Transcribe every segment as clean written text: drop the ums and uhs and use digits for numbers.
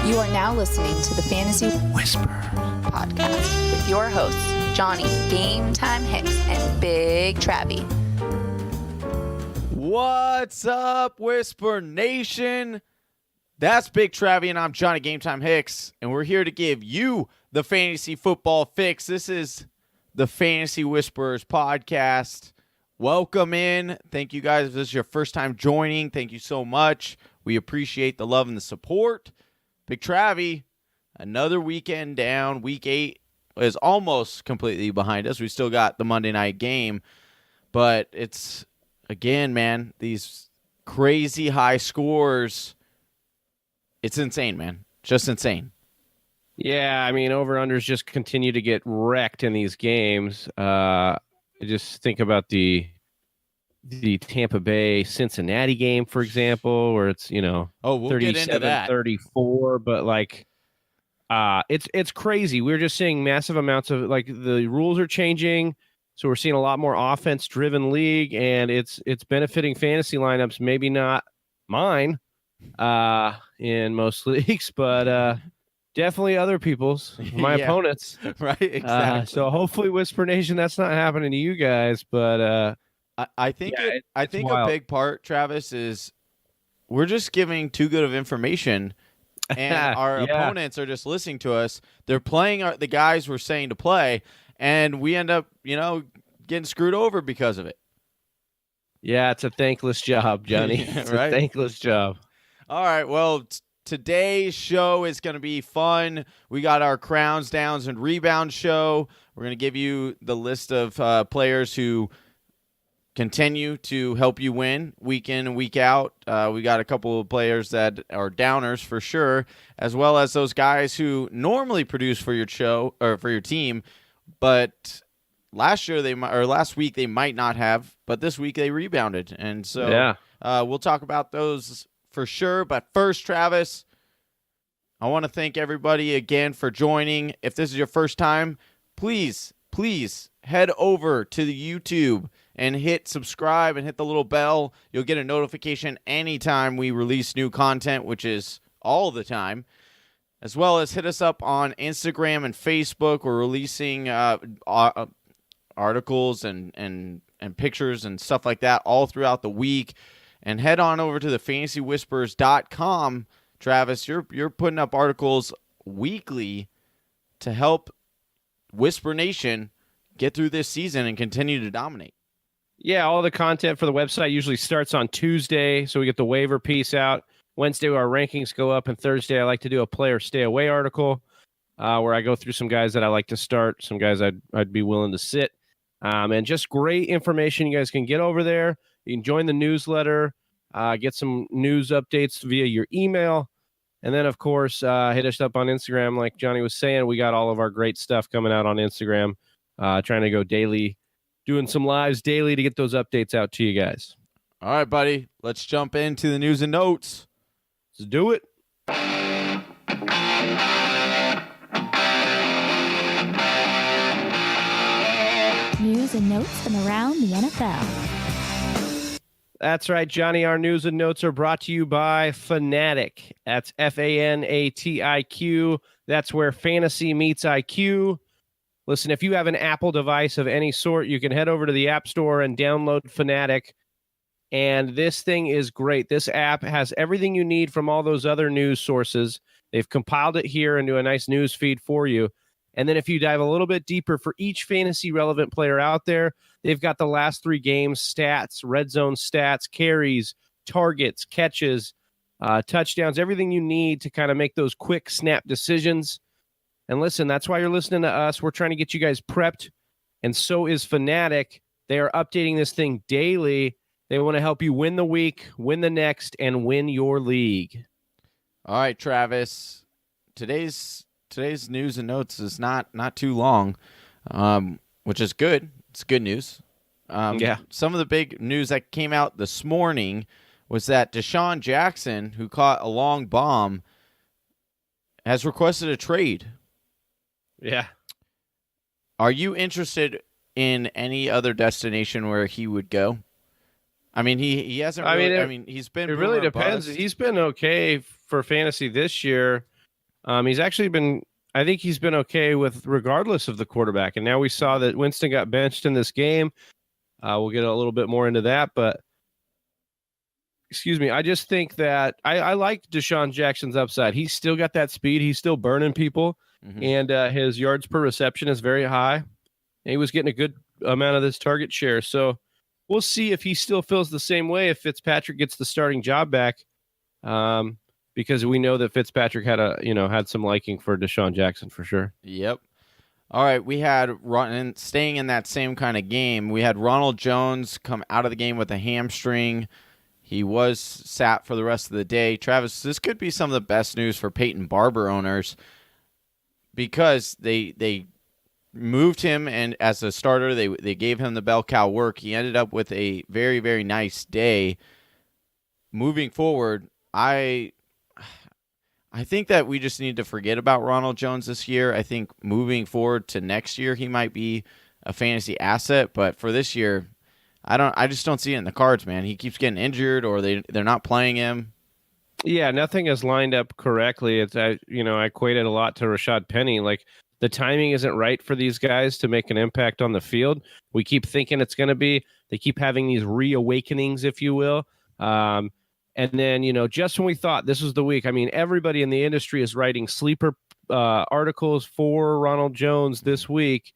You are now listening to the Fantasy Whisper Podcast with your hosts, Johnny Game Time Hicks and Big Travy. What's up, Whisper Nation? That's Big Travy, and I'm Johnny Game Time Hicks, and we're here to give you the fantasy football fix. This is the Fantasy Whisperers podcast. Welcome in. Thank you guys. If this is your first time joining, thank you so much. We appreciate the love and the support. Big Travy, another weekend down. Week 8 is almost completely behind us. We still got the Monday night game, but it's, again, man, these crazy high scores. It's insane, man. Just insane. Yeah, I mean, over-unders just continue to get wrecked in these games. I just think about the Tampa Bay Cincinnati game, for example, where it's, we'll get into that. 37-34, but like it's crazy. We're just seeing massive amounts of, like, the rules are changing, so we're seeing a lot more offense-driven league, and it's benefiting fantasy lineups, maybe not mine in most leagues, but definitely other people's, my opponents. Right, exactly. So hopefully, Whisper Nation, that's not happening to you guys, but I think it's a big part, Travis, is we're just giving too good of information, and our opponents are just listening to us. They're playing the guys we're saying to play, and we end up, getting screwed over because of it. Yeah, it's a thankless job, Johnny. It's right? a thankless job. All right, well, today's show is going to be fun. We got our crowns, downs, and rebounds show. We're going to give you the list of players who continue to help you win week in and week out. We got a couple of players that are downers for sure, as well as those guys who normally produce for your show or for your team, but last week they might not have, but this week they rebounded. And so we'll talk about those for sure. But first, Travis, I want to thank everybody again for joining. If this is your first time, please head over to the YouTube and hit subscribe and hit the little bell. You'll get a notification anytime we release new content, which is all the time. As well as hit us up on Instagram and Facebook. We're releasing articles and pictures and stuff like that all throughout the week. And head on over to the fantasywhispers.com. Travis, you're putting up articles weekly to help Whisper Nation get through this season and continue to dominate. Yeah, all the content for the website usually starts on Tuesday, so we get the waiver piece out. Wednesday, our rankings go up, and Thursday, I like to do a player stay away article where I go through some guys that I like to start, some guys I'd be willing to sit, and just great information you guys can get over there. You can join the newsletter, get some news updates via your email, and then, of course, hit us up on Instagram. Like Johnny was saying, we got all of our great stuff coming out on Instagram, trying to go daily, doing some lives daily to get those updates out to you guys. All right, buddy. Let's jump into the news and notes. Let's do it. News and notes from around the NFL. That's right, Johnny. Our news and notes are brought to you by Fanatic. That's FANATIQ. That's where fantasy meets IQ. Listen, if you have an Apple device of any sort, you can head over to the App Store and download Fanatic. And this thing is great. This app has everything you need from all those other news sources. They've compiled it here into a nice news feed for you. And then if you dive a little bit deeper for each fantasy relevant player out there, they've got the last 3 games, stats, red zone stats, carries, targets, catches, touchdowns, everything you need to kind of make those quick snap decisions. And listen, that's why you're listening to us. We're trying to get you guys prepped, and so is Fanatic. They are updating this thing daily. They want to help you win the week, win the next, and win your league. All right, Travis. Today's news and notes is not too long, which is good. It's good news. Some of the big news that came out this morning was that Deshaun Jackson, who caught a long bomb, has requested a trade. Yeah. Are you interested in any other destination where he would go? I mean, he hasn't. He's been. It really depends. Bust. He's been okay for fantasy this year. He's actually been, I think he's been okay with regardless of the quarterback. And now we saw that Winston got benched in this game. We'll get a little bit more into that, but excuse me. I just think that I like Deshaun Jackson's upside. He's still got that speed. He's still burning people, and his yards per reception is very high. And he was getting a good amount of this target share. So we'll see if he still feels the same way if Fitzpatrick gets the starting job back. Because we know that Fitzpatrick had some liking for Deshaun Jackson for sure. Yep. All right, we had staying in that same kind of game. We had Ronald Jones come out of the game with a hamstring. He was sat for the rest of the day. Travis, this could be some of the best news for Peyton Barber owners because they moved him, and as a starter, they gave him the bell cow work. He ended up with a very, very nice day. Moving forward, I think that we just need to forget about Ronald Jones this year. I think moving forward to next year, he might be a fantasy asset, but for this year, I just don't see it in the cards, man. He keeps getting injured, or they're not playing him. Yeah, nothing is lined up correctly. I equate it a lot to Rashad Penny. Like, the timing isn't right for these guys to make an impact on the field. We keep thinking it's going to be. They keep having these reawakenings, if you will. And then, just when we thought this was the week, I mean, everybody in the industry is writing sleeper articles for Ronald Jones this week.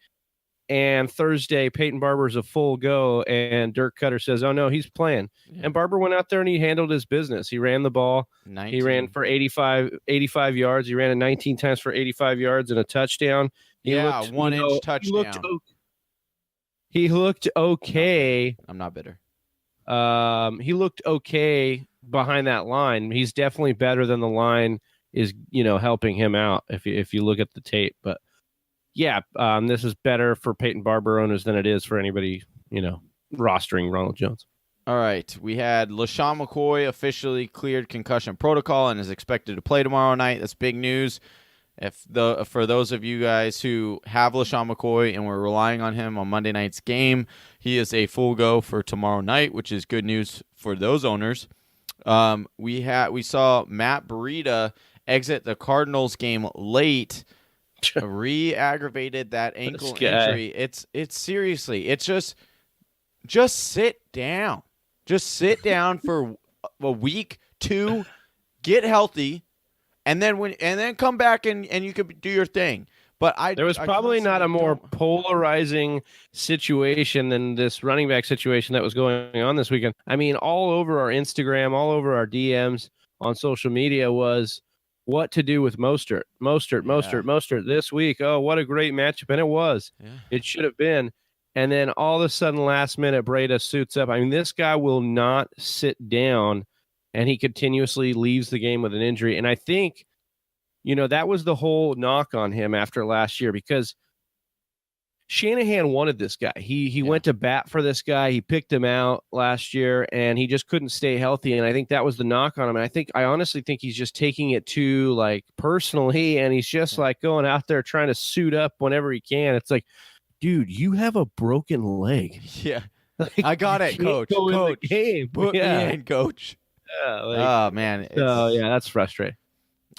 And Thursday, Peyton Barber's a full go, and Dirk Cutter says, oh, no, he's playing. Yeah. And Barber went out there and he handled his business. He ran the ball. 19. He ran for 85 yards. He ran it 19 times for 85 yards and a touchdown. One-inch touchdown. He looked okay. I'm not bitter. He looked okay behind that line. He's definitely better than the line is, helping him out if you look at the tape. But yeah, this is better for Peyton Barber owners than it is for anybody, rostering Ronald Jones. All right. We had LaShawn McCoy officially cleared concussion protocol and is expected to play tomorrow night. That's big news. For those of you guys who have LaShawn McCoy and were relying on him on Monday night's game, he is a full go for tomorrow night, which is good news for those owners. We saw Matt Breida exit the Cardinals game late. Re-aggravated that ankle injury. It's seriously, it's just sit down. Just sit down for a week, 2, get healthy, and then come back and you could do your thing. But there was probably not a more polarizing situation than this running back situation that was going on this weekend. I mean, all over our Instagram, all over our DMs on social media was what to do with Mostert this week. Oh, what a great matchup. And it was. Yeah. It should have been. And then all of a sudden, last minute, Breida suits up. I mean, this guy will not sit down, and he continuously leaves the game with an injury. And I think, that was the whole knock on him after last year because Shanahan wanted this guy. He went to bat for this guy. He picked him out last year, and he just couldn't stay healthy. And I think that was the knock on him. And I honestly think he's just taking it too personally, and he's just going out there trying to suit up whenever he can. It's like, dude, you have a broken leg. Yeah, I got it, coach. Coach, put me in, coach. Yeah, oh man. That's frustrating.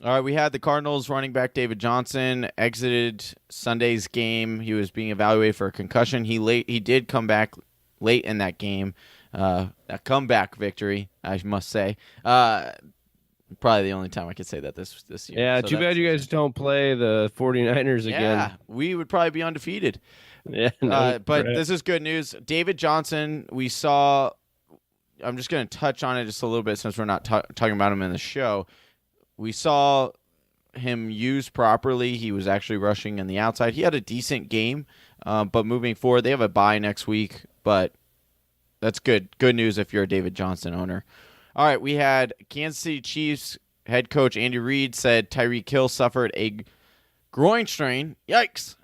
All right, we had the Cardinals running back David Johnson exited Sunday's game. He was being evaluated for a concussion. He did come back late in that game. A comeback victory, I must say. Probably the only time I could say that this year. Yeah, so too bad you guys don't play the 49ers again. Yeah, we would probably be undefeated. Yeah, but this is good news. David Johnson, we saw. I'm just going to touch on it just a little bit since we're not talking about him in the show. We saw him used properly. He was actually rushing in the outside. He had a decent game, but moving forward, they have a bye next week, but that's good. Good news if you're a David Johnson owner. All right, we had Kansas City Chiefs head coach Andy Reid said Tyreek Hill suffered a groin strain. Yikes.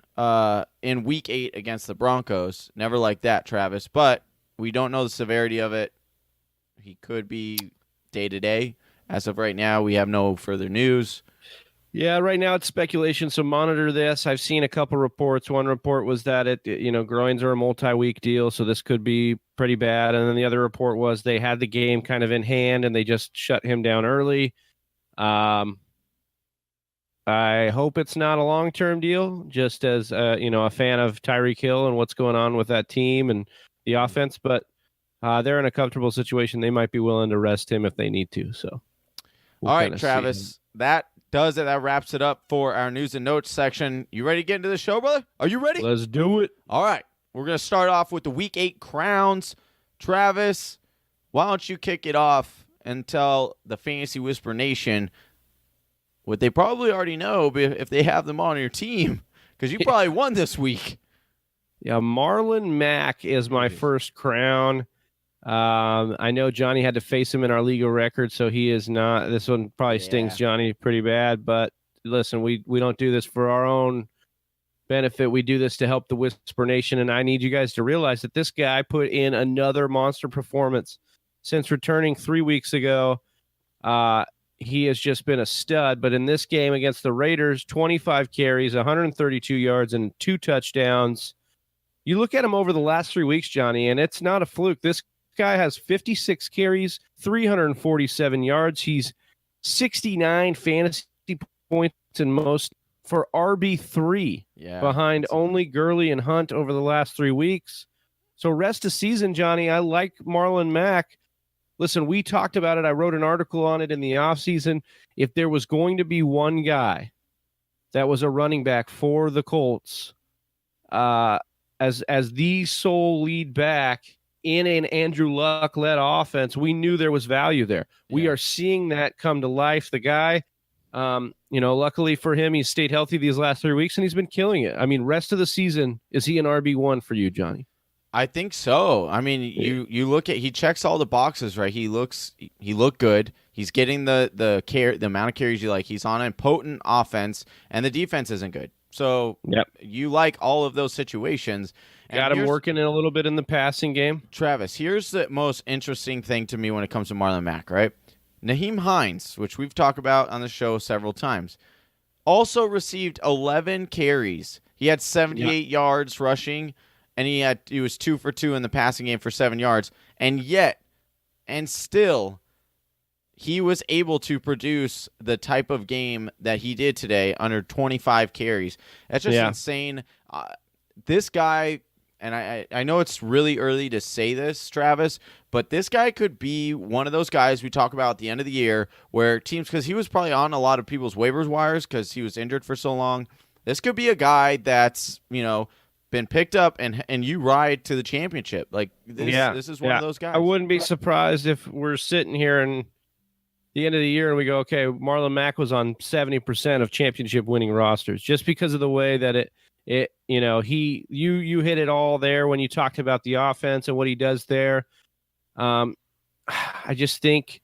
In week 8 against the Broncos. Never like that, Travis, but we don't know the severity of it. He could be day-to-day. As of right now, we have no further news. Yeah, right now it's speculation, so monitor this. I've seen a couple reports. One report was that groins are a multi-week deal, so this could be pretty bad. And then the other report was they had the game kind of in hand and they just shut him down early. I hope it's not a long-term deal, just as a fan of Tyreek Hill and what's going on with that team and the offense, but they're in a comfortable situation. They might be willing to rest him if they need to. So, all right, Travis, that does it. That wraps it up for our news and notes section. You ready to get into the show, brother? Are you ready? Let's do it. All right. We're going to start off with the Week 8 crowns. Travis, why don't you kick it off and tell the Fantasy Whisper Nation what they probably already know if they have them on your team, because you probably won this week. Yeah, Marlon Mack is my first crown. I know Johnny had to face him in our legal record, so he is not. This one probably stings Johnny pretty bad. But listen, we don't do this for our own benefit. We do this to help the Whisper Nation, and I need you guys to realize that this guy put in another monster performance since returning 3 weeks ago. He has just been a stud. But in this game against the Raiders, 25 carries, 132 yards, and 2 touchdowns. You look at him over the last 3 weeks, Johnny, and it's not a fluke. This guy has 56 carries, 347 yards. He's 69 fantasy points in most for RB3 behind only Gurley and Hunt over the last 3 weeks. So rest of season, Johnny, I like Marlon Mack. Listen, we talked about it. I wrote an article on it in the offseason. If there was going to be one guy that was a running back for the Colts as the sole lead back in an Andrew Luck-led offense, we knew there was value there. Yeah. We are seeing that come to life. The guy, luckily for him, he's stayed healthy these last 3 weeks, and he's been killing it. I mean, rest of the season, is he an RB1 for you, Johnny? I think so. I mean, you look at, he checks all the boxes, right? He looked good. He's getting the amount of carries you like. He's on a potent offense, and the defense isn't good. So you like all of those situations. Got him working a little bit in the passing game. Travis, here's the most interesting thing to me when it comes to Marlon Mack, right? Naheem Hines, which we've talked about on the show several times, also received 11 carries. He had 78 yards rushing, and he was 2 for 2 in the passing game for 7 yards. And still, he was able to produce the type of game that he did today under 25 carries. That's just insane. This guy, and I know it's really early to say this, Travis, but this guy could be one of those guys we talk about at the end of the year where teams, because he was probably on a lot of people's waivers wires because he was injured for so long. This could be a guy that's, been picked up and you ride to the championship. Like this is one of those guys. I wouldn't be surprised if we're sitting here and the end of the year and we go, okay, Marlon Mack was on 70% of championship winning rosters just because of the way that you hit it all there when you talked about the offense and what he does there. I just think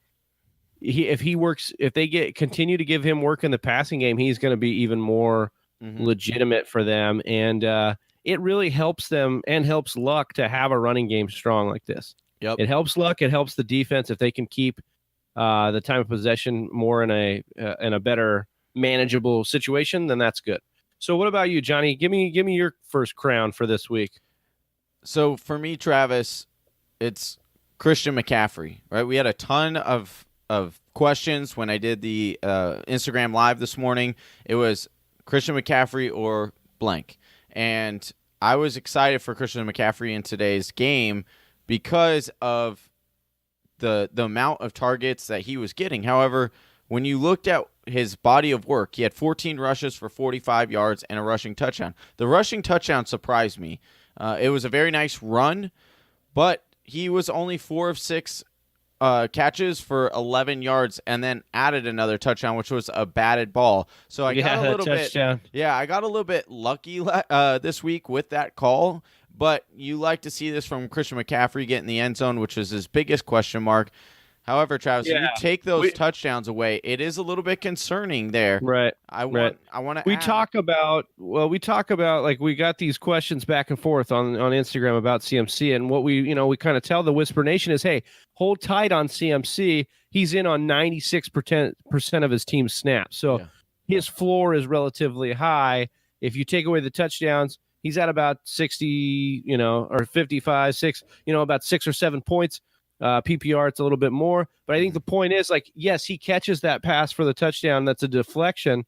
if they continue to give him work in the passing game, he's going to be even more legitimate for them. And it really helps them and helps Luck to have a running game strong like this. Yep. It helps Luck. It helps the defense if they can keep the time of possession more in a better manageable situation, then that's good. So what about you, Johnny? Give me your first crown for this week. So for me, Travis, it's Christian McCaffrey, right? We had a ton of questions when I did the Instagram Live this morning. It was Christian McCaffrey or blank. And I was excited for Christian McCaffrey in today's game because of the amount of targets that he was getting. However, when you looked at his body of work, he had 14 rushes for 45 yards and a rushing touchdown. The rushing touchdown surprised me. It was a very nice run, but he was only 4 of 6 catches for 11 yards and then added another touchdown, which was a batted ball. So I got a little touchdown. I got a little bit lucky this week with that call. But you like to see this from Christian McCaffrey getting the end zone, which is his biggest question mark. However, Travis, if you take those touchdowns away, it is a little bit concerning there. Right. I want to. We talk about like we got these questions back and forth on Instagram about CMC, and what we kind of tell the Whisper Nation is, hey, hold tight on CMC. He's in on 96% of his team's snaps, so his floor is relatively high. If you take away the touchdowns, he's at about 60, or 55, about 6 or 7 points. PPR, it's a little bit more. But I think the point is, like, yes, he catches that pass for the touchdown. That's a deflection.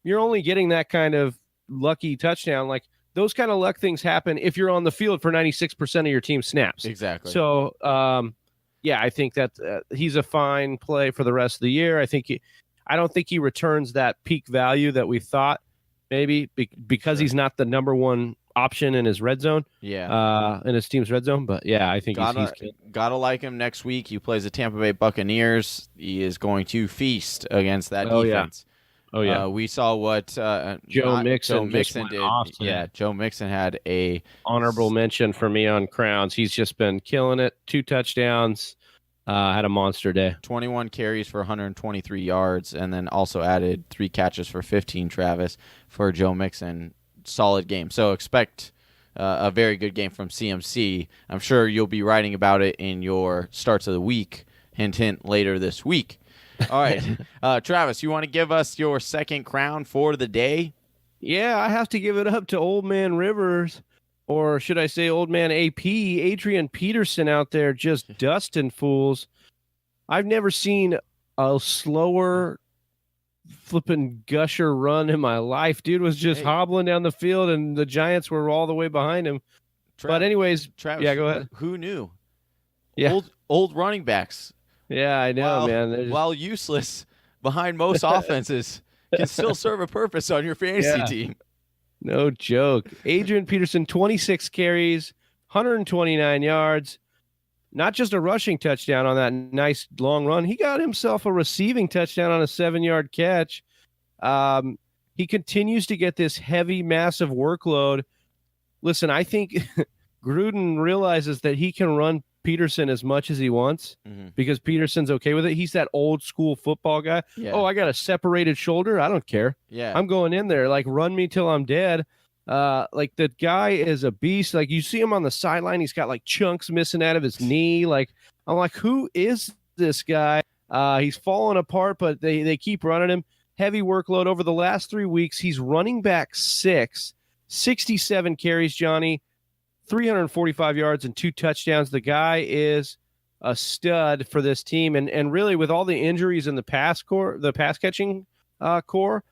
you're only getting that kind of lucky touchdown. Like those kind of luck things happen if you're on the field for 96% of your team snaps. Exactly. So, yeah, I think that he's a fine play for the rest of the year. I don't think he returns that peak value that we thought maybe because he's not the number one option in his red zone. Yeah. In his team's red zone. But yeah, I think he's gotta like him next week. He plays the Tampa Bay Buccaneers. He is going to feast against that defense. Oh yeah. We saw what Joe Mixon did. Yeah, Joe Mixon had a honorable mention for me on Crowns. He's just been killing it. 2 touchdowns. Had a monster day. 21 carries for 123 yards, and then also added 3 catches for 15. Travis for Joe Mixon. Solid game. So expect a very good game from CMC. I'm sure you'll be writing about it in your starts of the week. Hint, hint. Later this week. All right, Travis, you want to give us your second crown for the day? Yeah, I have to give it up to Old Man Rivers, or should I say Old Man AP, Adrian Peterson out there just dusting fools. I've never seen a slower flipping gusher run in my life. Dude was just hobbling down the field, and the Giants were all the way behind him. But anyways, Travis, yeah, go ahead. Who knew? Yeah. Old running backs. Yeah, I know, man. While useless behind most offenses, can still serve a purpose on your fantasy team. No joke. Adrian Peterson, 26 carries, 129 yards. Not just a rushing touchdown on that nice long run. He got himself a receiving touchdown on a 7-yard catch. He continues to get this heavy, massive workload. Listen, I think Gruden realizes that he can run Peterson as much as he wants because Peterson's okay with it. He's that old school football guy. Yeah. Oh, I got a separated shoulder. I don't care. Yeah. I'm going in there. Like, run me till I'm dead. Like, the guy is a beast. Like, you see him on the sideline. He's got like chunks missing out of his knee. Like, I'm like, who is this guy? He's falling apart, but they keep running him. Heavy workload over the last 3 weeks. He's running back 6, 67 carries, Johnny. 345 yards and 2 touchdowns. The guy is a stud for this team. And really, with all the injuries in the pass catching core,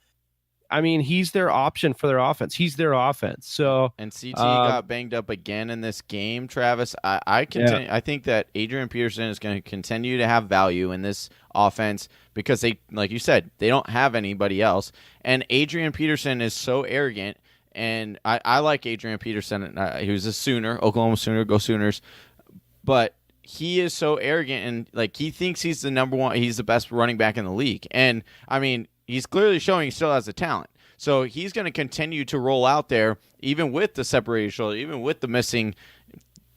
I mean, he's their option for their offense. He's their offense. So, and CT got banged up again in this game, Travis. I think that Adrian Peterson is going to continue to have value in this offense because they, like you said, they don't have anybody else. And Adrian Peterson is so arrogant. And I like Adrian Peterson. He was a Sooner, Oklahoma Sooner, go Sooners. But he is so arrogant, and like he thinks he's the number one. He's the best running back in the league. And I mean, he's clearly showing he still has the talent. So he's going to continue to roll out there, even with the separated shoulder, even with the missing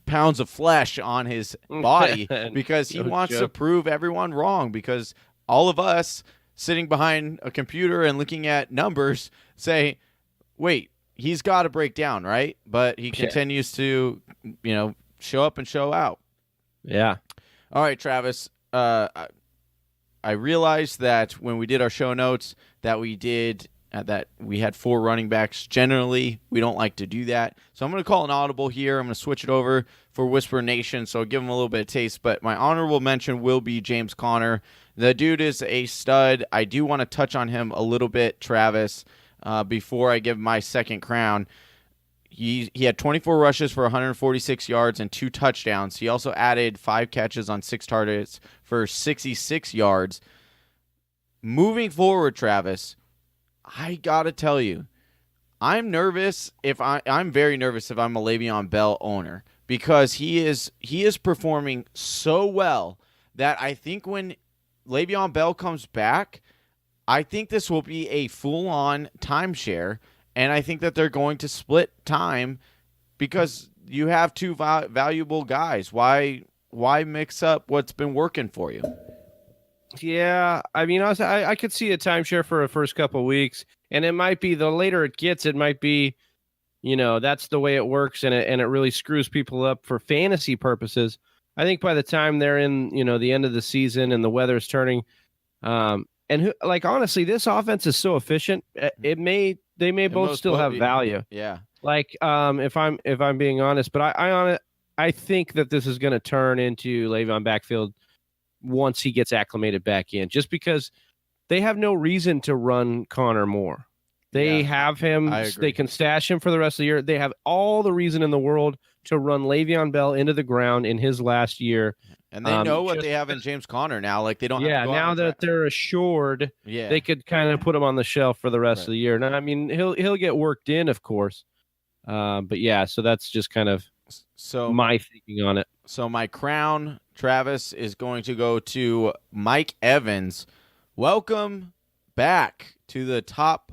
pounds of flesh on his body, because he wants to prove everyone wrong. Because all of us sitting behind a computer and looking at numbers say, wait, he's got to break down, right? But he continues to, show up and show out. Yeah. All right, Travis. I realized that when we did our show notes that we had 4 running backs. Generally, we don't like to do that. So I'm going to call an audible here. I'm going to switch it over for Whisper Nation, so I'll give him a little bit of taste. But my honorable mention will be James Conner. The dude is a stud. I do want to touch on him a little bit, Travis. Before I give my second crown, he had 24 rushes for 146 yards and 2 touchdowns. He also added 5 catches on 6 targets for 66 yards. Moving forward, Travis, I gotta tell you, I'm nervous. I'm very nervous if I'm a Le'Veon Bell owner because he is performing so well that I think when Le'Veon Bell comes back, I think this will be a full-on timeshare, and I think that they're going to split time because you have 2 valuable guys. Why mix up what's been working for you? Yeah, I mean, I could see a timeshare for the first couple of weeks, and it might be the later it gets, it might be, that's the way it works, and it really screws people up for fantasy purposes. I think by the time they're in, the end of the season and the weather's turning, and honestly, this offense is so efficient. They may both still have value. Yeah. If I'm being honest, but I think that this is going to turn into Le'Veon backfield once he gets acclimated back in, just because they have no reason to run Connor more. They Yeah, have him. I agree. They can stash him for the rest of the year. They have all the reason in the world to run Le'Veon Bell into the ground in his last year. And they know what just they have in James Conner now. Like, they don't have to Yeah, go out now and that they're assured, Yeah. they could kind of put him on the shelf for the rest Right. of the year. Now, I mean, he'll get worked in, of course. But yeah, so that's just kind of So my thinking on it. So my crown, Travis, is going to go to Mike Evans. Welcome back to the top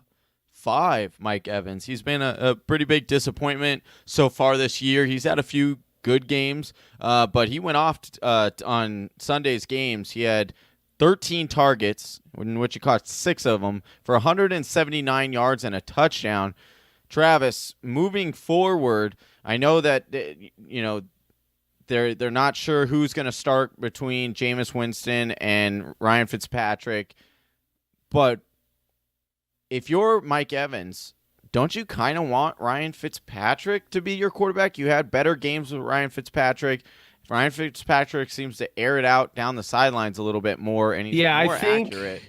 5, Mike Evans. He's been a pretty big disappointment so far this year. He's had a few good games, but he went off on Sunday's games. He had 13 targets, in which he caught 6 of them for 179 yards and a touchdown. Travis, moving forward, I know that they're not sure who's going to start between Jameis Winston and Ryan Fitzpatrick, but if you're Mike Evans, don't you kind of want Ryan Fitzpatrick to be your quarterback? You had better games with Ryan Fitzpatrick. Ryan Fitzpatrick seems to air it out down the sidelines a little bit more, and he's more accurate.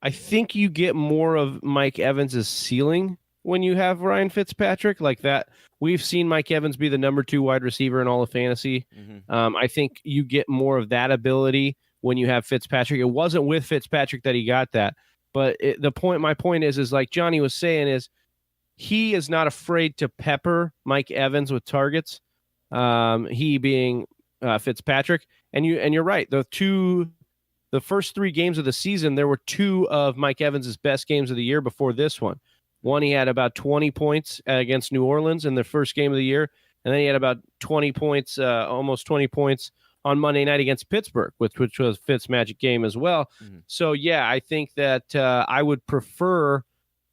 I think you get more of Mike Evans' ceiling when you have Ryan Fitzpatrick like that. We've seen Mike Evans be the number 2 wide receiver in all of fantasy. I think you get more of that ability when you have Fitzpatrick. It wasn't with Fitzpatrick that he got that. But my point is like Johnny was saying, is he is not afraid to pepper Mike Evans with targets. He being Fitzpatrick, and you're right. The first 3 games of the season, there were 2 of Mike Evans' best games of the year before this one. One, he had about 20 points against New Orleans in the first game of the year, and then he had about 20 points, almost 20 points on Monday night against Pittsburgh, which was Fitz' magic game as well. So, yeah, I think that I would prefer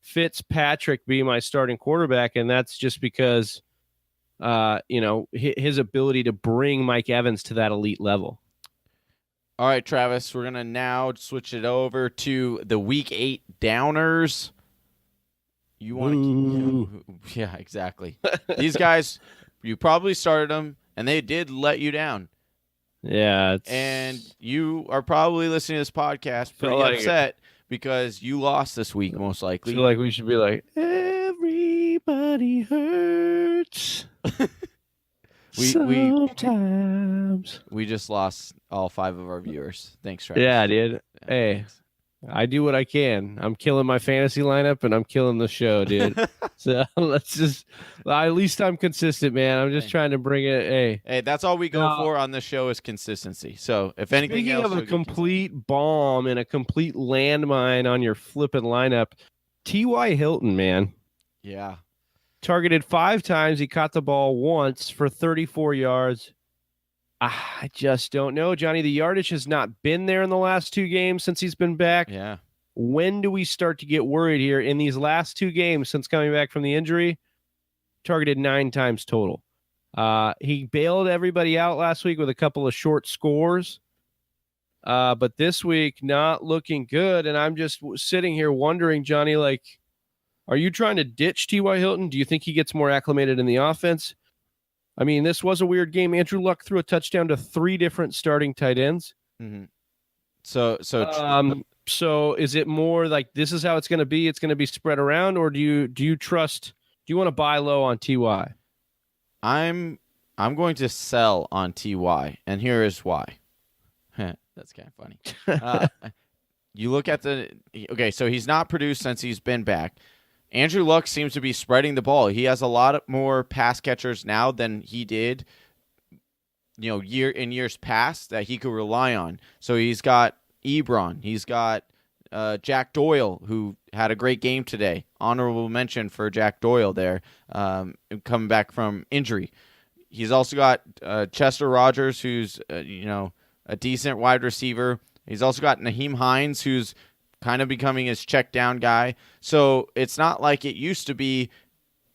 Fitzpatrick be my starting quarterback, and that's just because, his ability to bring Mike Evans to that elite level. All right, Travis, we're going to now switch it over to the Week 8 downers. You want to? Yeah, exactly. These guys, you probably started them, and they did let you down. Yeah, and you are probably listening to this podcast pretty upset because you lost this week, most likely. I feel like we should be like, everybody hurts. Sometimes. We just lost all 5 of our viewers. Thanks, Travis. Yeah, dude. Yeah, hey. Thanks. I do what I can. I'm killing my fantasy lineup, and I'm killing the show, dude. So at least I'm consistent, man. I'm just trying to bring it. Hey, that's all we go for on this show is consistency. So if anything speaking else, of a complete bomb and a complete landmine on your flipping lineup, T.Y. Hilton, man. Yeah. Targeted 5 times. He caught the ball once for 34 yards. I just don't know, Johnny. The yardage has not been there in the last 2 games since he's been back. Yeah. When do we start to get worried here? In these last 2 games since coming back from the injury, targeted 9 times total. He bailed everybody out last week with a couple of short scores. But this week, not looking good. And I'm just sitting here wondering, Johnny, like, are you trying to ditch T.Y. Hilton? Do you think he gets more acclimated in the offense? I mean, this was a weird game. Andrew Luck threw a touchdown to 3 different starting tight ends. Mm-hmm. So is it more like this is how it's going to be? It's going to be spread around, or do you trust? Do you want to buy low on Ty? I'm going to sell on Ty, and here is why. That's kind of funny. You look at so he's not produced since he's been back. Andrew Luck seems to be spreading the ball. He has a lot more pass catchers now than he did, years past that he could rely on. So he's got Ebron. He's got Jack Doyle, who had a great game today. Honorable mention for Jack Doyle there, coming back from injury. He's also got Chester Rogers, who's a decent wide receiver. He's also got Naheem Hines, who's kind of becoming his check down guy. So it's not like it used to be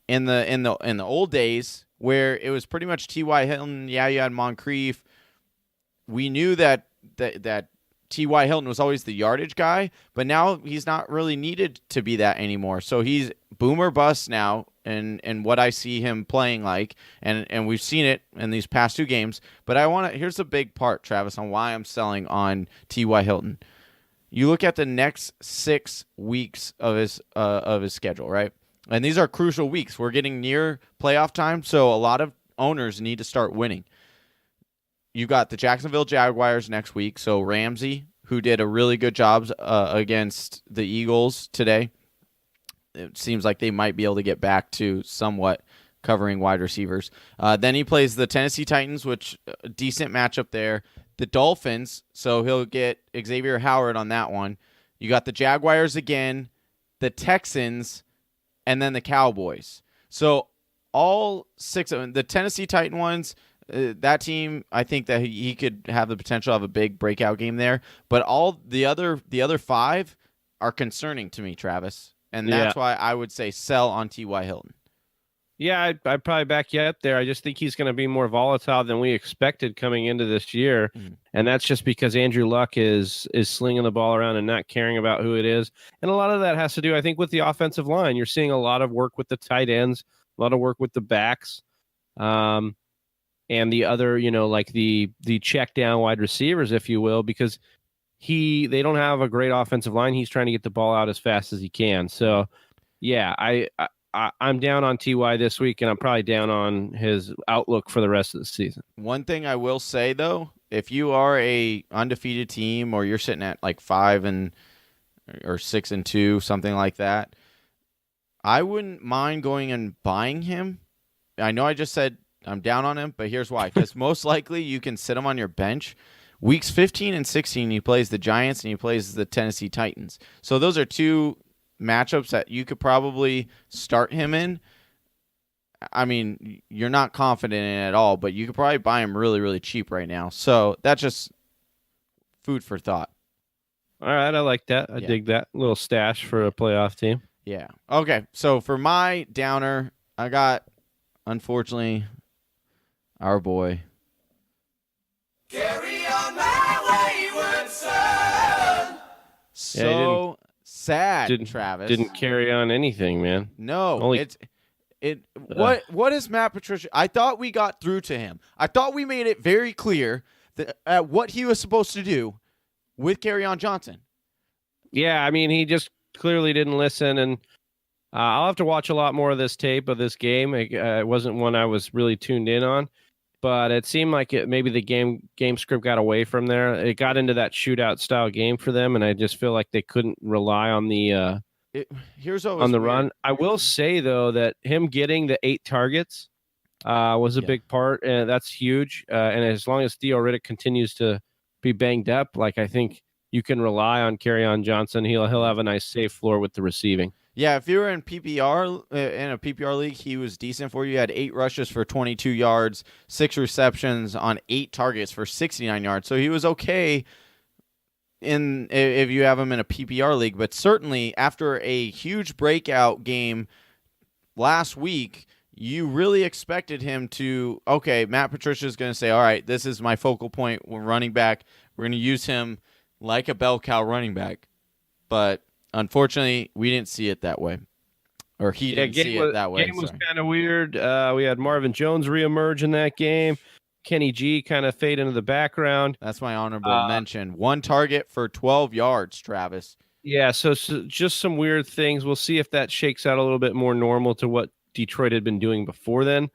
in the old days where it was pretty much T.Y. Hilton. Yeah, you had Moncrief. We knew that T.Y. Hilton was always the yardage guy, but now he's not really needed to be that anymore. So he's boomer bust now, and what I see him playing like, and we've seen it in these past 2 games. But here's the big part, Travis, on why I'm selling on T.Y. Hilton. you look at the next 6 weeks of his schedule, right? And these are crucial weeks. We're getting near playoff time, so a lot of owners need to start winning. You got the Jacksonville Jaguars next week, so Ramsey, who did a really good job against the Eagles today. It seems like they might be able to get back to somewhat covering wide receivers. Then he plays the Tennessee Titans, which a decent matchup there. The Dolphins, so he'll get Xavier Howard on that one. You got the Jaguars again, the Texans, and then the Cowboys. So all 6 of them, the Tennessee Titan ones, that team, I think that he could have the potential of a big breakout game there. But all the other 5 are concerning to me, Travis. And that's why I would say sell on T.Y. Hilton. Yeah, I'd probably back you up there. I just think he's going to be more volatile than we expected coming into this year. Mm-hmm. And that's just because Andrew Luck is slinging the ball around and not caring about who it is. And a lot of that has to do, I think, with the offensive line. You're seeing a lot of work with the tight ends, a lot of work with the backs, and the other, like the check down wide receivers, if you will, because they don't have a great offensive line. He's trying to get the ball out as fast as he can. So, yeah, I'm down on T.Y. this week, and I'm probably down on his outlook for the rest of the season. One thing I will say, though, if you are a undefeated team or you're sitting at like 5 or 6-2, something like that, I wouldn't mind going and buying him. I know I just said I'm down on him, but here's why. Because most likely you can sit him on your bench. Weeks 15 and 16, he plays the Giants and he plays the Tennessee Titans. So those are 2 matchups that you could probably start him in. I mean, you're not confident in it at all, but you could probably buy him really, really cheap right now. So that's just food for thought. All right, I like that. I dig that. Little stash for a playoff team. Yeah. Okay, so for my downer, I got, unfortunately, our boy. Carry on my wayward son. So sad, Travis. Didn't carry on anything, man. No, what is Matt Patricia? I thought we got through to him. I thought we made it very clear that what he was supposed to do with Kerryon Johnson. Yeah, I mean, he just clearly didn't listen, and I'll have to watch a lot more of this tape of this game. It wasn't one I was really tuned in on. But it seemed like maybe the game script got away from there. It got into that shootout style game for them, and I just feel like they couldn't rely on the run. I will say though that him getting the 8 targets was a big part, and that's huge. And as long as Theo Riddick continues to be banged up, like I think you can rely on Kerryon Johnson. He'll have a nice safe floor with the receiving. Yeah, if you were in PPR, in a PPR league, he was decent for you. He had 8 rushes for 22 yards, 6 receptions on 8 targets for 69 yards. So he was okay if you have him in a PPR league. But certainly after a huge breakout game last week, you really expected him to, okay, Matt Patricia is going to say, all right, this is my focal point. We're running back. We're going to use him like a bell cow running back. But unfortunately, we didn't see it that way. Or he didn't see it that way. The game was kind of weird. We had Marvin Jones reemerge in that game. Kenny G kind of fade into the background. That's my honorable mention. 1 target for 12 yards, Travis. Yeah, so just some weird things. We'll see if that shakes out a little bit more normal to what Detroit had been doing before then.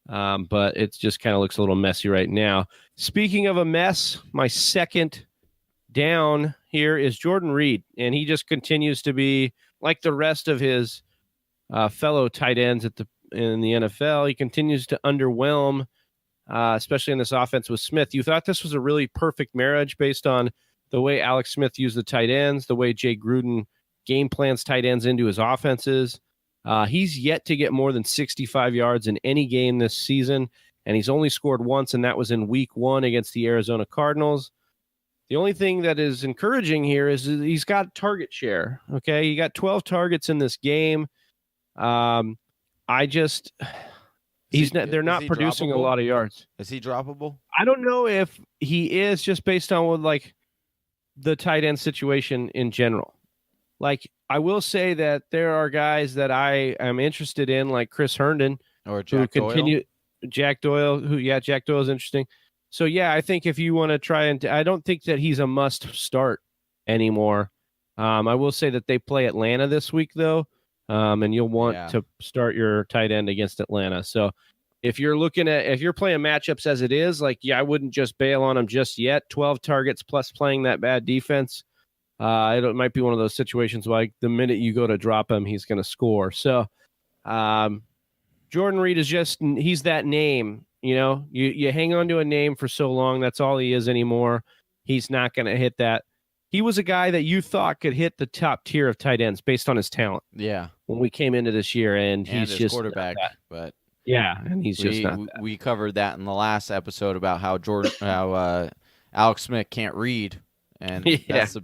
But it just kind of looks a little messy right now. Speaking of a mess, my second down here is Jordan Reed, and he just continues to be like the rest of his fellow tight ends in the NFL. He continues to underwhelm, especially in this offense with Smith. You thought this was a really perfect marriage based on the way Alex Smith used the tight ends, the way Jay Gruden game plans tight ends into his offenses. He's yet to get more than 65 yards in any game this season, and he's only scored once, and that was in week 1 against the Arizona Cardinals. The only thing that is encouraging here is he's got target share. Okay, he got 12 targets in this game. They're not producing droppable? A lot of yards. Is he droppable? I don't know if he is, just based on what, like, the tight end situation in general. Like, I will say that there are guys that I am interested in, like Chris Herndon, or Jack Doyle. Jack Doyle, Jack Doyle is interesting. So, yeah, I think if you want to try and I don't think that he's a must start anymore. I will say that they play Atlanta this week, though, and you'll want to start your tight end against Atlanta. So if you're playing matchups as it is, like, I wouldn't just bail on him just yet. 12 targets plus playing that bad defense. It might be one of those situations like the minute you go to drop him, he's going to score. So Jordan Reed he's that name. You hang on to a name for so long. That's all he is anymore. He's not going to hit that. He was a guy that you thought could hit the top tier of tight ends based on his talent. Yeah. When we came into this year, and he's his just quarterback, but and he's just not that. We covered that in the last episode about how Alex Smith can't read, and that's a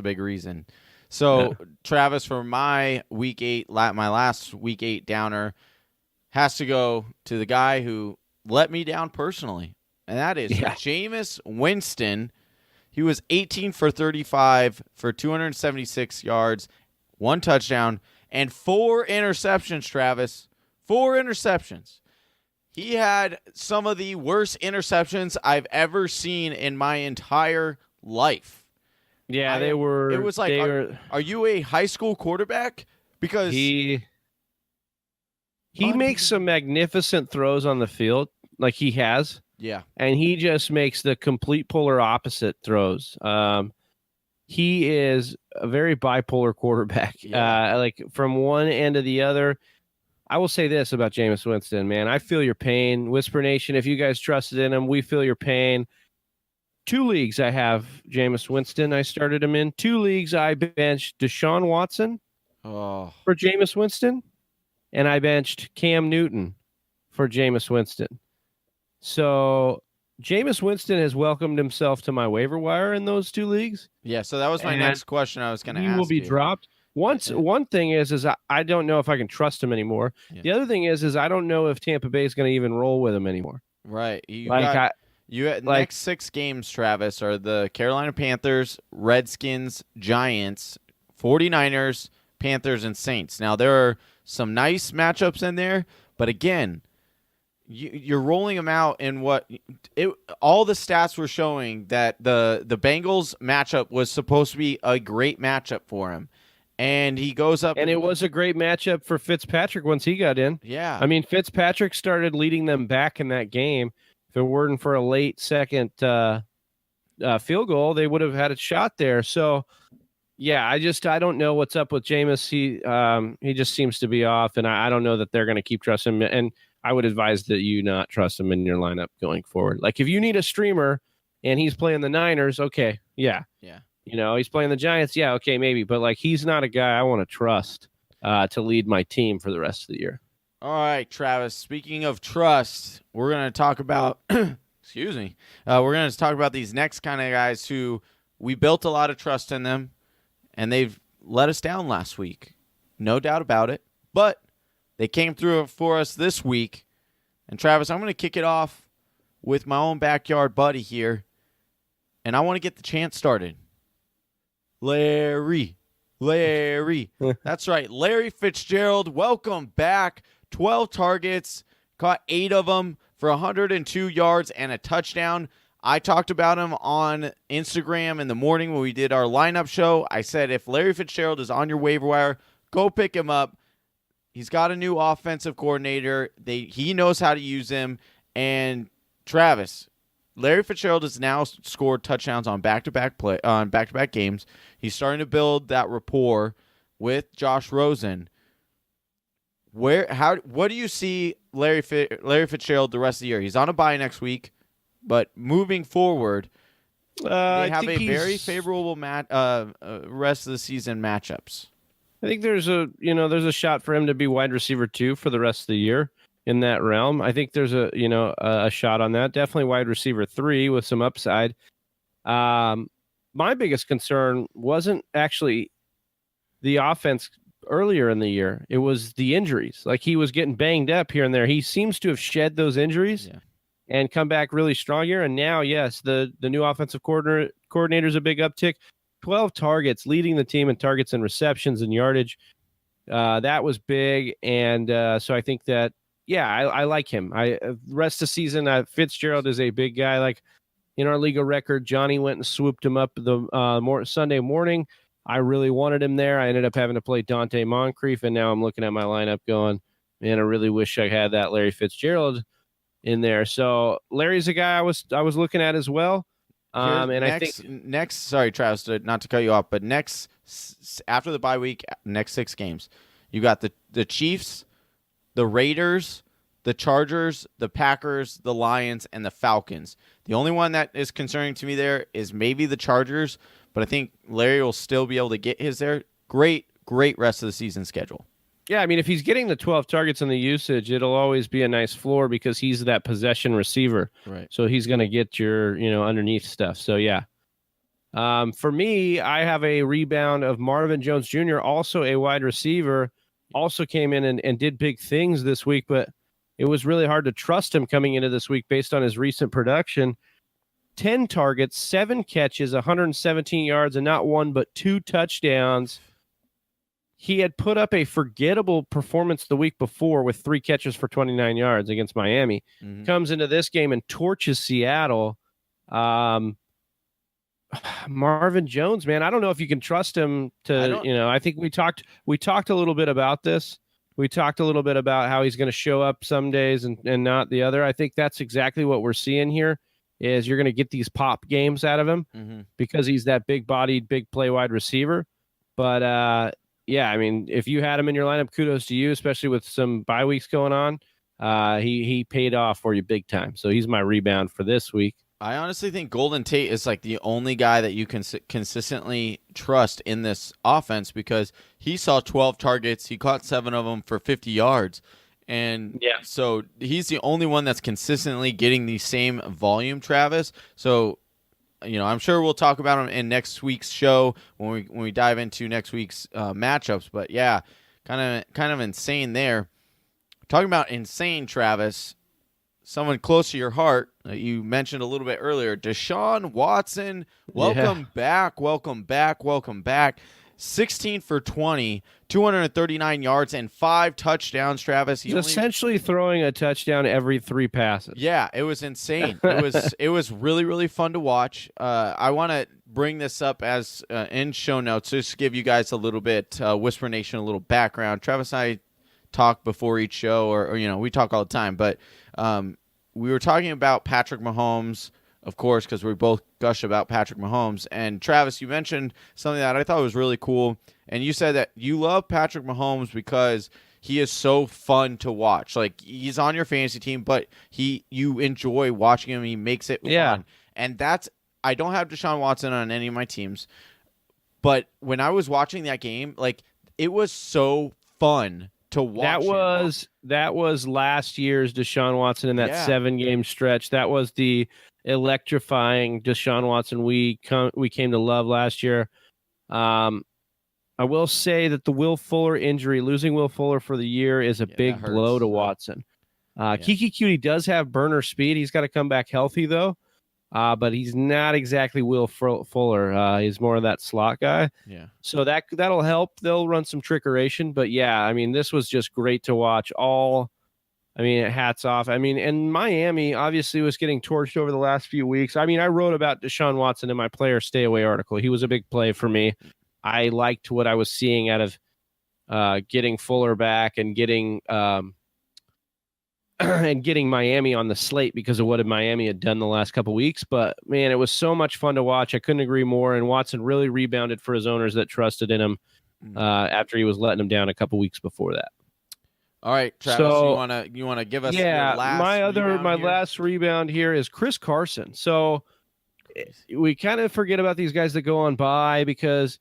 big reason. So Travis, for my last week 8 downer, has to go to the guy who let me down personally, and that is Jameis Winston. He was 18 for 35 for 276 yards, 1 touchdown, and 4 interceptions, Travis. 4 interceptions. He had some of the worst interceptions I've ever seen in my entire life. Yeah, they were. It was like, are you a high school quarterback? Because he makes some magnificent throws on the field, like he has. Yeah. And he just makes the complete polar opposite throws. He is a very bipolar quarterback. Like from one end to the other. I will say this about Jameis Winston, man. I feel your pain. Whisper Nation, if you guys trusted in him, we feel your pain. 2 leagues I have Jameis Winston. I started him in 2 leagues. I benched Deshaun Watson for Jameis Winston, and I benched Cam Newton for Jameis Winston. So Jameis Winston has welcomed himself to my waiver wire in those 2 leagues. Yeah, so that was my next question I was going to ask. He will be dropped. One thing is I don't know if I can trust him anymore. Yeah. The other thing is I don't know if Tampa Bay is going to even roll with him anymore. Right. Next 6 games, Travis, are the Carolina Panthers, Redskins, Giants, 49ers, Panthers, and Saints. Now, there are some nice matchups in there, but again, you're rolling them out in all the stats were showing that the Bengals matchup was supposed to be a great matchup for him. And he goes up. And it was a great matchup for Fitzpatrick once he got in. Yeah. I mean, Fitzpatrick started leading them back in that game. If it weren't for a late second field goal, they would have had a shot there. So, yeah, I don't know what's up with Jameis. He just seems to be off, and I don't know that they're going to keep trusting him. And I would advise that you not trust him in your lineup going forward. Like, if you need a streamer and he's playing the Niners, okay, yeah. He's playing the Giants. Yeah, okay, maybe. But, like, he's not a guy I want to trust to lead my team for the rest of the year. All right, Travis. Speaking of trust, we're going to talk about excuse me. We're going to talk about these next kind of guys who we built a lot of trust in them, and they've let us down last week. No doubt about it. But they came through for us this week. And, Travis, I'm going to kick it off with my own backyard buddy here, and I want to get the chant started. Larry. That's right. Larry Fitzgerald, welcome back. 12 targets, caught 8 of them for 102 yards and a touchdown. I talked about him on Instagram in the morning when we did our lineup show. I said, if Larry Fitzgerald is on your waiver wire, go pick him up. He's got a new offensive coordinator. He knows how to use him. And Travis, Larry Fitzgerald has now scored touchdowns on back-to-back games. He's starting to build that rapport with Josh Rosen. What do you see Larry Fitzgerald the rest of the year? He's on a bye next week, but moving forward, they have a very favorable rest of the season matchups. I think there's a shot for him to be wide receiver 2 for the rest of the year in that realm. I think there's a shot on that. Definitely wide receiver 3 with some upside. My biggest concern wasn't actually the offense earlier in the year. It was the injuries. Like, he was getting banged up here and there. He seems to have shed those injuries and come back really strong here. And now, yes, the new offensive coordinator is a big uptick. 12 targets, leading the team in targets and receptions and yardage. That was big. And so I think that, I like him. Rest of the season, Fitzgerald is a big guy. Like, in our league of record. Johnny went and swooped him up the Sunday morning. I really wanted him there. I ended up having to play Dante Moncrief, and now I'm looking at my lineup going, man, I really wish I had that Larry Fitzgerald in there. So Larry's a guy I was looking at as well. I think sorry, Travis, not to cut you off, but after the bye week, next 6 games, you got the Chiefs, the Raiders, the Chargers, the Packers, the Lions, and the Falcons. The only one that is concerning to me there is maybe the Chargers, but I think Larry will still be able to get his there. Great rest of the season schedule. Yeah, I mean, if he's getting the 12 targets and the usage, it'll always be a nice floor because he's that possession receiver. Right. So he's going to get your, underneath stuff. So, yeah. For me, I have a rebound of Marvin Jones Jr., also a wide receiver, also came in and did big things this week, but it was really hard to trust him coming into this week based on his recent production. 10 targets, 7 catches, 117 yards, and not 1 but 2 touchdowns. He had put up a forgettable performance the week before with 3 catches for 29 yards against Miami. Mm-hmm. Comes into this game and torches Seattle. Marvin Jones, man, I don't know if you can trust him to, I think we talked a little bit about this. We talked a little bit about how he's going to show up some days and not the other. I think that's exactly what we're seeing here is you're going to get these pop games out of him because he's that big-bodied, big play wide receiver. But, yeah, I mean, if you had him in your lineup, kudos to you, especially with some bye weeks going on. He paid off for you big time. So he's my rebound for this week. I honestly think Golden Tate is like the only guy that you can consistently trust in this offense because he saw 12 targets. He caught 7 of them for 50 yards. And so he's the only one that's consistently getting the same volume, Travis. So, I'm sure we'll talk about him in next week's show when we dive into next week's matchups. But yeah, kind of insane there. Talking about insane, Travis, someone close to your heart that you mentioned a little bit earlier, Deshaun Watson. Welcome back. 16 for 20, 239 yards, and 5 touchdowns, Travis. He's essentially throwing a touchdown every 3 passes. Yeah, it was insane. It was really, really fun to watch. I want to bring this up as in show notes just to give you guys a little bit, Whisper Nation, a little background. Travis and I talk before each show, or we talk all the time, but we were talking about Patrick Mahomes, of course, because we both gush about Patrick Mahomes. And Travis, you mentioned something that I thought was really cool. And you said that you love Patrick Mahomes because he is so fun to watch. Like, he's on your fantasy team, but you enjoy watching him. He makes it fun. And I don't have Deshaun Watson on any of my teams. But when I was watching that game, like, it was so fun to watch. That was last year's Deshaun Watson in that 7-game stretch. That was the electrifying Deshaun Watson we came to love last year. I will say that the Will Fuller injury, losing Will Fuller for the year, is a big blow to Watson. Kiki Cutie does have burner speed. He's got to come back healthy, though. But he's not exactly Will Fuller. He's more of that slot guy. Yeah. So that'll help. They'll run some trickeration. But, yeah, I mean, this was just great to watch. Hats off. I mean, and Miami obviously was getting torched over the last few weeks. I mean, I wrote about Deshaun Watson in my player stay away article. He was a big play for me. I liked what I was seeing out of getting Fuller back and getting Miami on the slate because of what Miami had done the last couple weeks. But, man, it was so much fun to watch. I couldn't agree more. And Watson really rebounded for his owners that trusted in him after he was letting them down a couple weeks before that. All right, Travis, so, you wanna give us your last my last rebound here is Chris Carson. So we kind of forget about these guys that go on by because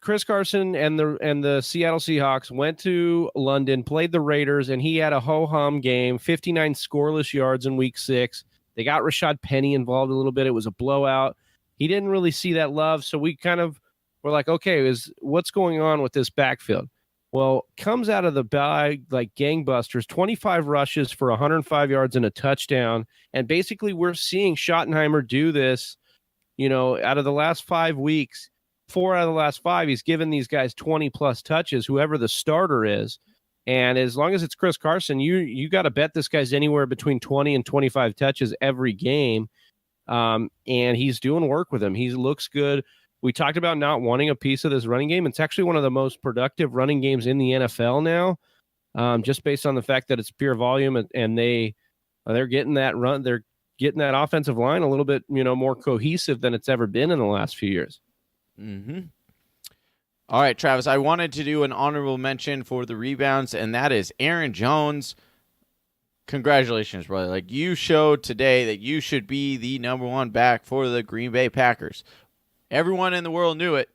Chris Carson and the Seattle Seahawks went to London, played the Raiders, and he had a ho-hum game, 59 scoreless yards in week 6. They got Rashad Penny involved a little bit. It was a blowout. He didn't really see that love, so we kind of were like, okay, what's going on with this backfield? Well, comes out of the bag like gangbusters, 25 rushes for 105 yards and a touchdown. And basically we're seeing Schottenheimer do this, out of the last 5 weeks, 4 out of the last 5, he's given these guys 20-plus touches, whoever the starter is. And as long as it's Chris Carson, you got to bet this guy's anywhere between 20 and 25 touches every game. And he's doing work with him. He looks good. We talked about not wanting a piece of this running game. It's actually one of the most productive running games in the NFL now, just based on the fact that it's pure volume, and they're getting that run. They're getting that offensive line a little bit, more cohesive than it's ever been in the last few years. Mm-hmm. All right, Travis, I wanted to do an honorable mention for the rebounds, and that is Aaron Jones. Congratulations, brother. Like, you showed today that you should be the number one back for the Green Bay Packers. Everyone in the world knew it,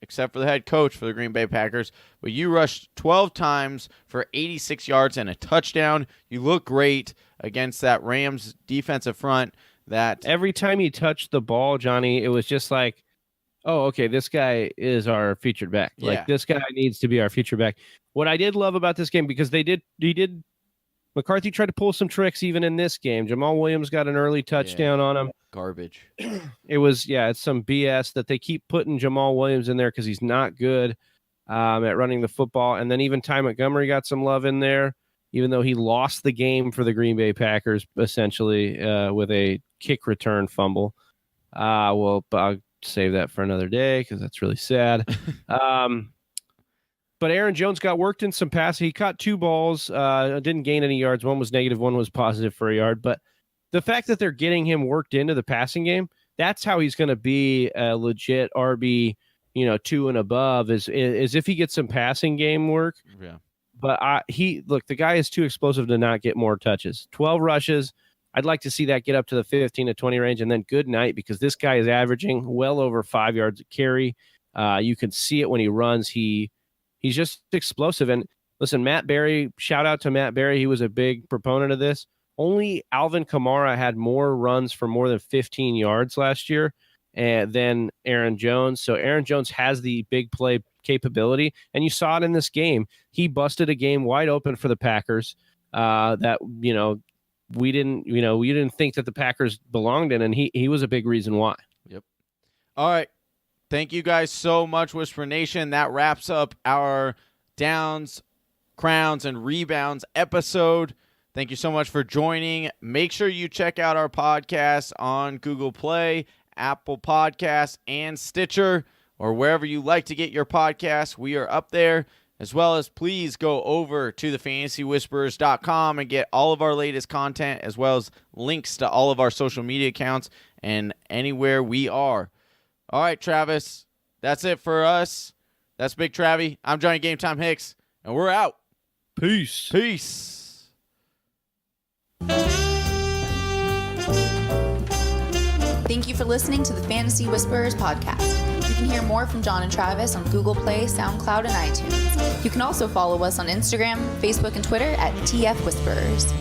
except for the head coach for the Green Bay Packers. But you rushed 12 times for 86 yards and a touchdown. You look great against that Rams defensive front. That every time he touched the ball, Johnny, it was just like, oh, okay, this guy is our featured back. Yeah. Like, this guy needs to be our featured back. What I did love about this game, because McCarthy tried to pull some tricks even in this game. Jamal Williams got an early touchdown on him. Garbage. It's some BS that they keep putting Jamal Williams in there because he's not good at running the football. And then even Ty Montgomery got some love in there, even though he lost the game for the Green Bay Packers, essentially, with a kick return fumble. I'll save that for another day because that's really sad. But Aaron Jones got worked in some passes. He caught 2 balls, didn't gain any yards. One was negative, one was positive for a yard. But the fact that they're getting him worked into the passing game, that's how he's going to be a legit RB, 2 and above, is if he gets some passing game work. Yeah. But the guy is too explosive to not get more touches. 12 rushes. I'd like to see that get up to the 15 to 20 range, and then good night, because this guy is averaging well over 5 yards a carry. You can see it when he runs. He's just explosive. And listen, Matt Berry, shout out to Matt Berry. He was a big proponent of this. Only Alvin Kamara had more runs for more than 15 yards last year than Aaron Jones. So Aaron Jones has the big play capability, and you saw it in this game. He busted a game wide open for the Packers that, we didn't think that the Packers belonged in, and he was a big reason why. Yep. All right. Thank you guys so much, Whisper Nation. That wraps up our Downs, Crowns, and Rebounds episode. Thank you so much for joining. Make sure you check out our podcast on Google Play, Apple Podcasts, and Stitcher, or wherever you like to get your podcasts. We are up there. As well as, please go over to thefantasywhisperers.com and get all of our latest content, as well as links to all of our social media accounts and anywhere we are. All right, Travis, that's it for us. That's Big Travy. I'm Johnny Game Time Hicks, and we're out. Peace. Peace. Thank you for listening to the Fantasy Whisperers podcast. You can hear more from John and Travis on Google Play, SoundCloud, and iTunes. You can also follow us on Instagram, Facebook, and Twitter at TF Whisperers.